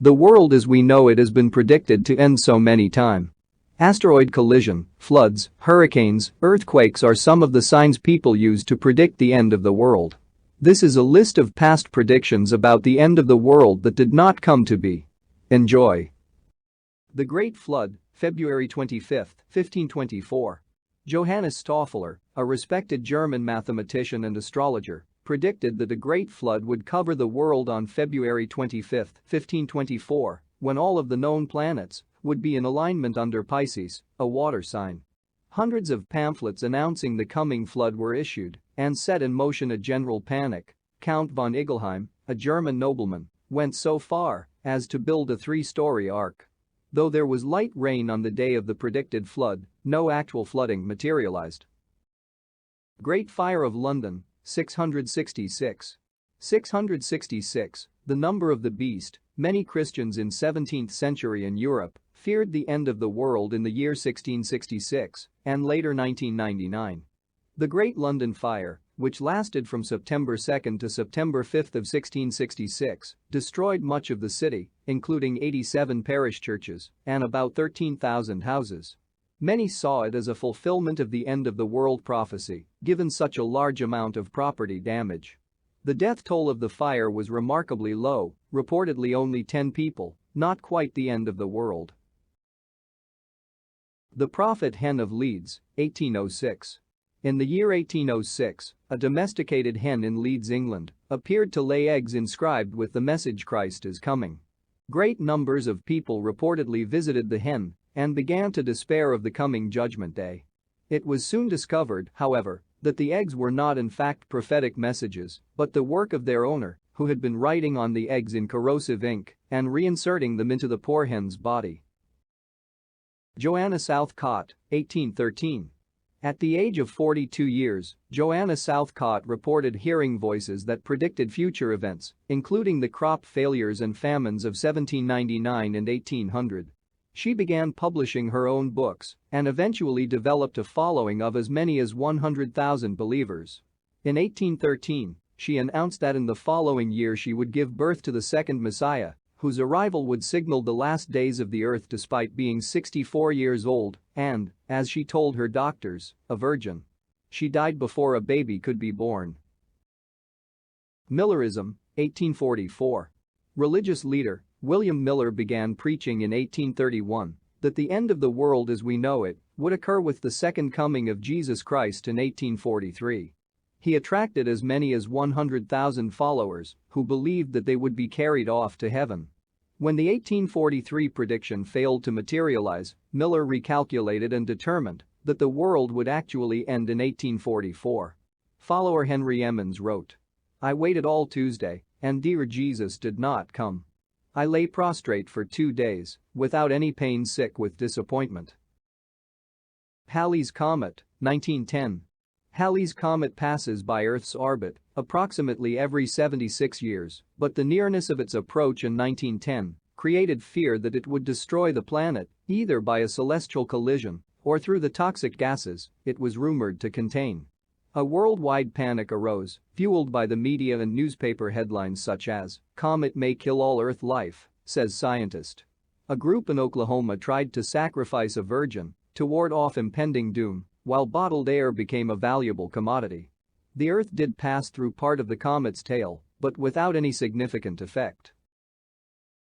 The world as we know it has been predicted to end so many times. Asteroid collision, floods, hurricanes, earthquakes are some of the signs people use to predict the end of the world. This is a list of past predictions about the end of the world that did not come to be. Enjoy. The Great Flood, February 25, 1524. Johannes Stoffler, a respected German mathematician and astrologer, predicted that a great flood would cover the world on February 25, 1524, when all of the known planets would be in alignment under Pisces, a water sign. Hundreds of pamphlets announcing the coming flood were issued and set in motion a general panic. Count von Igelheim, a German nobleman, went so far as to build a 3-story ark. Though there was light rain on the day of the predicted flood, no actual flooding materialized. Great Fire of London, 666. 666, the number of the beast. Many Christians in 17th century in Europe feared the end of the world in the year 1666 and later 1999. The Great London Fire, which lasted from September 2 to September 5 of 1666, destroyed much of the city, including 87 parish churches and about 13,000 houses. Many saw it as a fulfillment of the end of the world prophecy, given such a large amount of property damage. The death toll of the fire was remarkably low, reportedly only 10 people, not quite the end of the world. The Prophet Hen of Leeds, 1806. In the year 1806, a domesticated hen in Leeds, England, appeared to lay eggs inscribed with the message "Christ is coming." Great numbers of people reportedly visited the hen and began to despair of the coming judgment day. It was soon discovered, however, that the eggs were not in fact prophetic messages, but the work of their owner, who had been writing on the eggs in corrosive ink and reinserting them into the poor hen's body. Joanna Southcott, 1813. At the age of 42 years, Joanna Southcott reported hearing voices that predicted future events, including the crop failures and famines of 1799 and 1800. She began publishing her own books and eventually developed a following of as many as 100,000 believers. In 1813, she announced that in the following year she would give birth to the second Messiah, whose arrival would signal the last days of the earth despite being 64 years old and, as she told her doctors, a virgin. She died before a baby could be born. Millerism, 1844. Religious leader William Miller began preaching in 1831 that the end of the world as we know it would occur with the second coming of Jesus Christ in 1843. He attracted as many as 100,000 followers who believed that they would be carried off to heaven. When the 1843 prediction failed to materialize, Miller recalculated and determined that the world would actually end in 1844. Follower Henry Emmons wrote, "I waited all Tuesday, and dear Jesus did not come. I lay prostrate for 2 days, without any pain, sick with disappointment." Halley's Comet, 1910. Halley's Comet passes by Earth's orbit approximately every 76 years, but the nearness of its approach in 1910 created fear that it would destroy the planet, either by a celestial collision or through the toxic gases it was rumored to contain. A worldwide panic arose, fueled by the media and newspaper headlines such as, "Comet may kill all Earth life," says scientist. A group in Oklahoma tried to sacrifice a virgin to ward off impending doom, while bottled air became a valuable commodity. The Earth did pass through part of the comet's tail, but without any significant effect.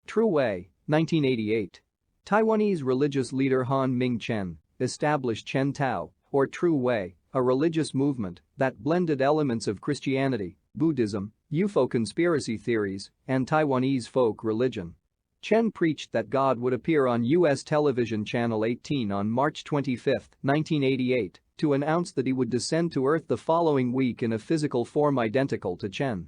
True Way, 1988. Taiwanese religious leader Han Ming-chen established Chen Tao, or True Way, a religious movement that blended elements of Christianity, Buddhism, UFO conspiracy theories, and Taiwanese folk religion. Chen preached that God would appear on U.S. television Channel 18 on March 25, 1988, to announce that he would descend to Earth the following week in a physical form identical to Chen.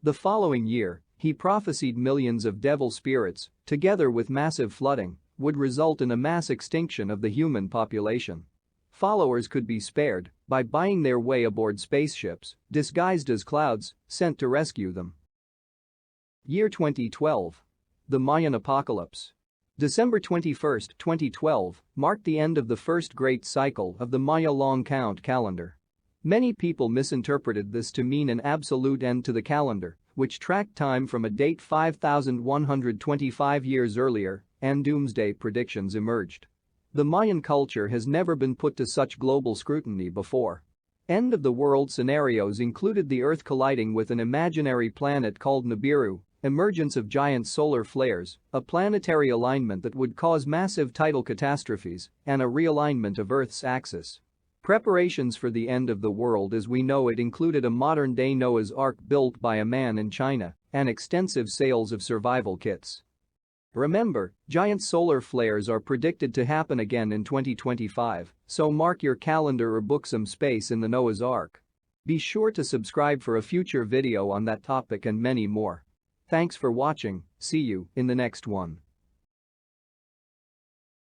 The following year, he prophesied millions of devil spirits, together with massive flooding, would result in a mass extinction of the human population. Followers could be spared by buying their way aboard spaceships, disguised as clouds, sent to rescue them. Year 2012. The Mayan Apocalypse. December 21, 2012, marked the end of the first great cycle of the Maya long count calendar. Many people misinterpreted this to mean an absolute end to the calendar, which tracked time from a date 5,125 years earlier, and doomsday predictions emerged. The Mayan culture has never been put to such global scrutiny before. End-of-the-world scenarios included the Earth colliding with an imaginary planet called Nibiru, emergence of giant solar flares, a planetary alignment that would cause massive tidal catastrophes, and a realignment of Earth's axis. Preparations for the end of the world as we know it included a modern-day Noah's Ark built by a man in China and extensive sales of survival kits. Remember, giant solar flares are predicted to happen again in 2025, so mark your calendar or book some space in the Noah's Ark. Be sure to subscribe for a future video on that topic and many more. Thanks for watching, see you in the next one.